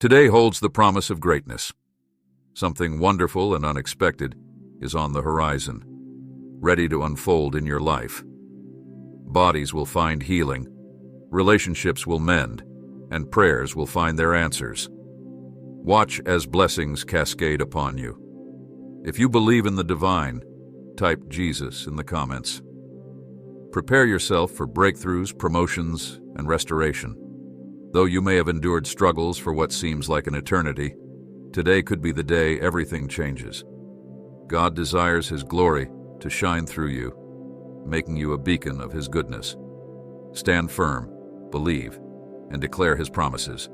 Today holds the promise of greatness. Something wonderful and unexpected is on the horizon, ready to unfold in your life. Bodies will find healing, relationships will mend, and prayers will find their answers. Watch as blessings cascade upon you. If you believe in the divine, type Jesus in the comments. Prepare yourself for breakthroughs, promotions, and restoration. Though you may have endured struggles for what seems like an eternity, today could be the day everything changes. God desires His glory to shine through you, making you a beacon of His goodness. Stand firm, believe, and declare His promises,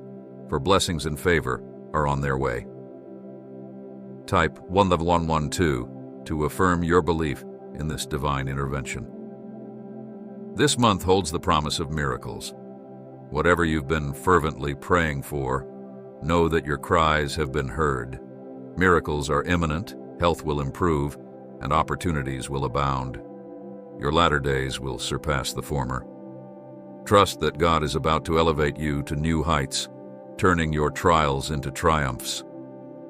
for blessings and favor are on their way. Type 11112 to affirm your belief in this divine intervention. This month holds the promise of miracles. Whatever you've been fervently praying for, know that your cries have been heard. Miracles are imminent, health will improve, and opportunities will abound. Your latter days will surpass the former. Trust that God is about to elevate you to new heights, turning your trials into triumphs.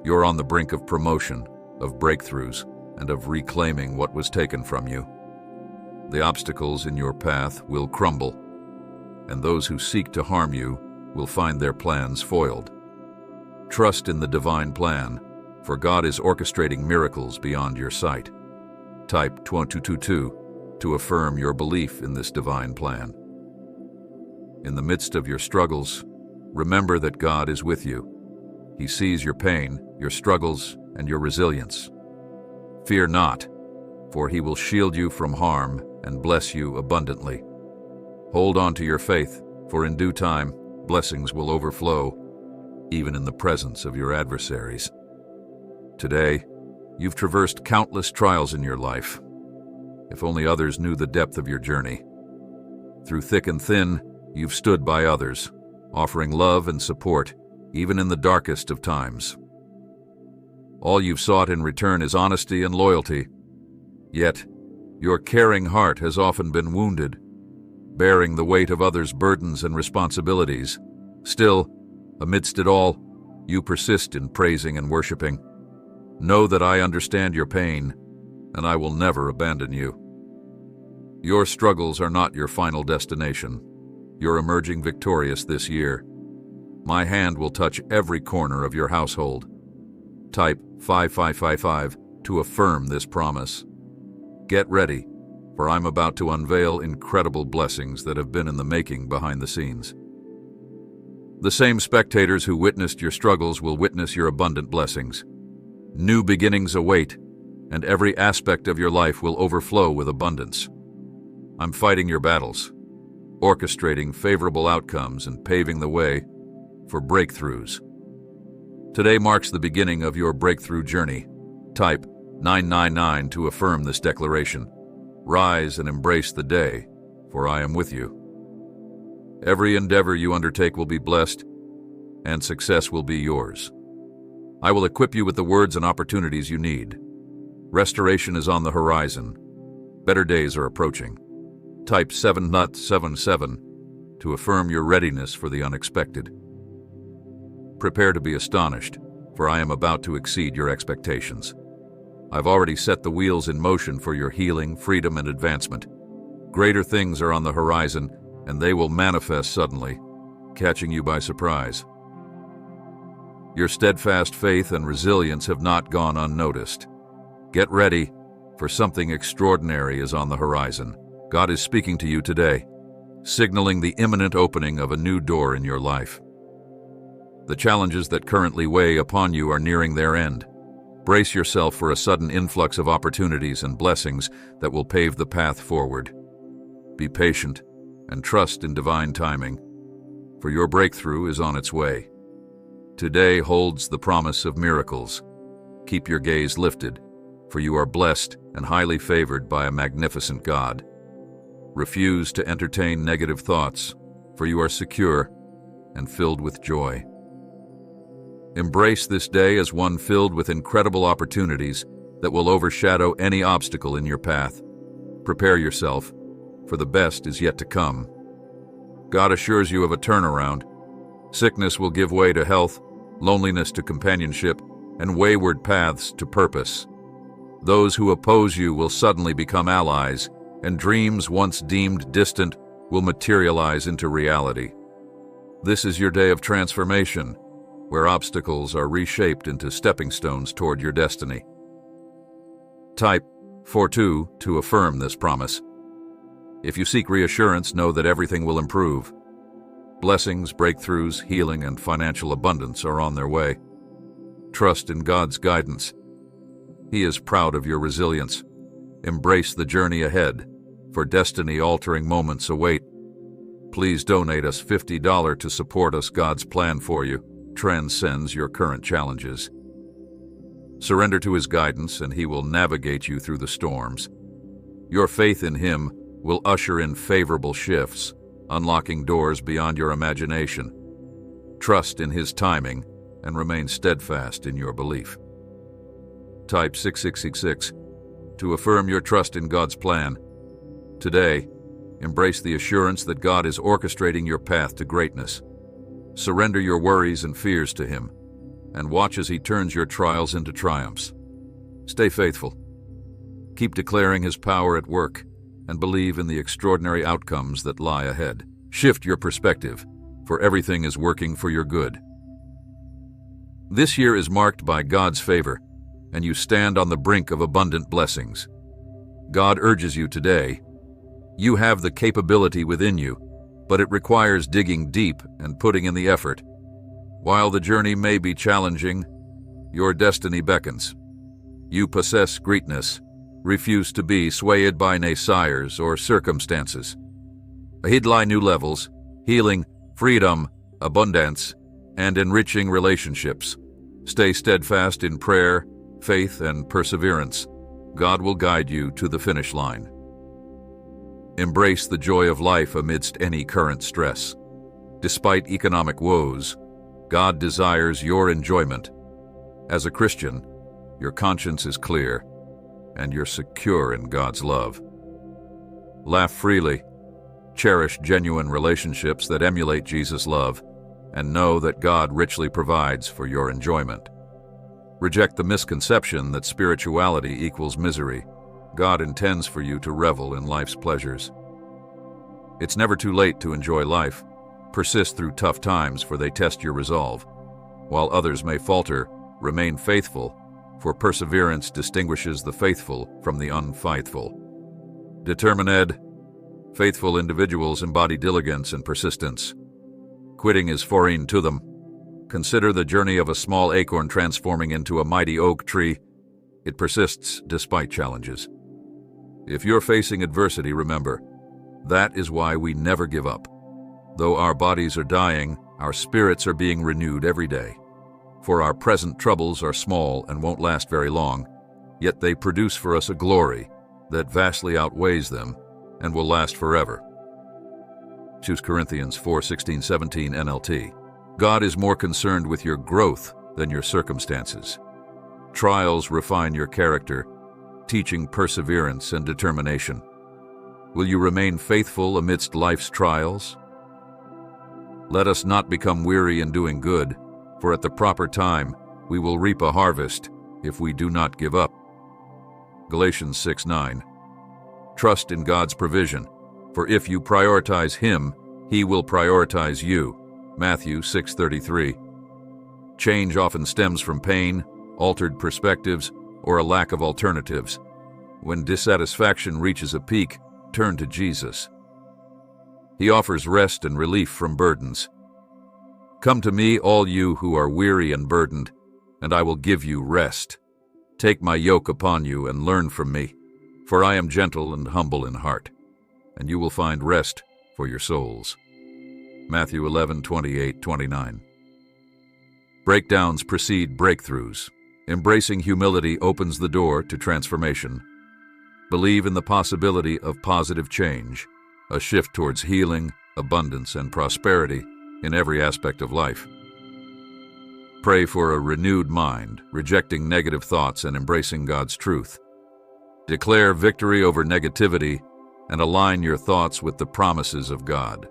You're on the brink of promotion, of breakthroughs, and of reclaiming what was taken from you. The obstacles in your path will crumble, and those who seek to harm you will find their plans foiled. Trust in the divine plan, for God is orchestrating miracles beyond your sight. Type 2222 to affirm your belief in this divine plan. In the midst of your struggles, remember that God is with you. He sees your pain, your struggles, and your resilience. Fear not, for He will shield you from harm and bless you abundantly. Hold on to your faith, for in due time, blessings will overflow, even in the presence of your adversaries. Today, you've traversed countless trials in your life. If only others knew the depth of your journey. Through thick and thin, you've stood by others, offering love and support, even in the darkest of times. All you've sought in return is honesty and loyalty. Yet, your caring heart has often been wounded, bearing the weight of others' burdens and responsibilities. Still, amidst it all, you persist in praising and worshiping. Know that I understand your pain, and I will never abandon you. Your struggles are not your final destination. You're emerging victorious this year. My hand will touch every corner of your household. Type 5555 to affirm this promise. Get ready, for I'm about to unveil incredible blessings that have been in the making behind the scenes. The same spectators who witnessed your struggles will witness your abundant blessings. New beginnings await, and every aspect of your life will overflow with abundance. I'm fighting your battles, orchestrating favorable outcomes and paving the way for breakthroughs. Today marks the beginning of your breakthrough journey. Type 999 to affirm this declaration. Rise and embrace the day, for I am with you. Every endeavor you undertake will be blessed, and success will be yours. I will equip you with the words and opportunities you need. Restoration is on the horizon. Better days are approaching. Type 777 to affirm your readiness for the unexpected. Prepare to be astonished, for I am about to exceed your expectations. I've already set the wheels in motion for your healing, freedom, and advancement. Greater things are on the horizon, and they will manifest suddenly, catching you by surprise. Your steadfast faith and resilience have not gone unnoticed. Get ready, for something extraordinary is on the horizon. God is speaking to you today, signaling the imminent opening of a new door in your life. The challenges that currently weigh upon you are nearing their end. Brace yourself for a sudden influx of opportunities and blessings that will pave the path forward. Be patient and trust in divine timing, for your breakthrough is on its way. Today holds the promise of miracles. Keep your gaze lifted, for you are blessed and highly favored by a magnificent God. Refuse to entertain negative thoughts, for you are secure and filled with joy. Embrace this day as one filled with incredible opportunities that will overshadow any obstacle in your path. Prepare yourself, for the best is yet to come. God assures you of a turnaround. Sickness will give way to health, loneliness to companionship, and wayward paths to purpose. Those who oppose you will suddenly become allies, and dreams once deemed distant will materialize into reality. This is your day of transformation, where obstacles are reshaped into stepping stones toward your destiny. Type 42 to affirm this promise. If you seek reassurance, know that everything will improve. Blessings, breakthroughs, healing, and financial abundance are on their way. Trust in God's guidance. He is proud of your resilience. Embrace the journey ahead, for destiny-altering moments await. Please donate us $50 to support us. God's plan for you transcends your current challenges. Surrender to His guidance, and He will navigate you through the storms. Your faith in Him will usher in favorable shifts, unlocking doors beyond your imagination. Trust in His timing and remain steadfast in your belief. Type 6666 to affirm your trust in God's plan. Today, embrace the assurance that God is orchestrating your path to greatness. Surrender your worries and fears to Him, and watch as He turns your trials into triumphs. Stay faithful. Keep declaring His power at work, and believe in the extraordinary outcomes that lie ahead. Shift your perspective, for everything is working for your good. This year is marked by God's favor, and you stand on the brink of abundant blessings. God urges you today. You have the capability within you, but it requires digging deep and putting in the effort. While the journey may be challenging, your destiny beckons. You possess greatness. Refuse to be swayed by naysayers or circumstances. Ahead lie new levels, healing, freedom, abundance, and enriching relationships. Stay steadfast in prayer, faith, and perseverance. God will guide you to the finish line. Embrace the joy of life amidst any current stress. Despite economic woes, God desires your enjoyment. As a Christian, your conscience is clear, and you're secure in God's love. Laugh freely, cherish genuine relationships that emulate Jesus' love, and know that God richly provides for your enjoyment. Reject the misconception that spirituality equals misery. God intends for you to revel in life's pleasures. It's never too late to enjoy life. Persist through tough times, for they test your resolve. While others may falter, remain faithful, for perseverance distinguishes the faithful from the unfaithful. Determined, faithful individuals embody diligence and persistence. Quitting is foreign to them. Consider the journey of a small acorn transforming into a mighty oak tree. It persists despite challenges. If you're facing adversity, remember, that is why we never give up. Though our bodies are dying, our spirits are being renewed every day. For our present troubles are small and won't last very long, yet they produce for us a glory that vastly outweighs them and will last forever. 2 Corinthians 4:16-17 NLT. God is more concerned with your growth than your circumstances. Trials refine your character, teaching perseverance and determination. Will you remain faithful amidst life's trials? Let us not become weary in doing good, for at the proper time we will reap a harvest if we do not give up. Galatians 6:9. Trust in God's provision, for if you prioritize Him, He will prioritize you. Matthew 6:33. Change often stems from pain, altered perspectives, or a lack of alternatives. When dissatisfaction reaches a peak, turn to Jesus. He offers rest and relief from burdens. Come to me, all you who are weary and burdened, and I will give you rest. Take my yoke upon you and learn from me, for I am gentle and humble in heart, and you will find rest for your souls. Matthew 11:28-29. Breakdowns precede breakthroughs. Embracing humility opens the door to transformation. Believe in the possibility of positive change, a shift towards healing, abundance, and prosperity in every aspect of life. Pray for a renewed mind, rejecting negative thoughts and embracing God's truth. Declare victory over negativity and align your thoughts with the promises of God.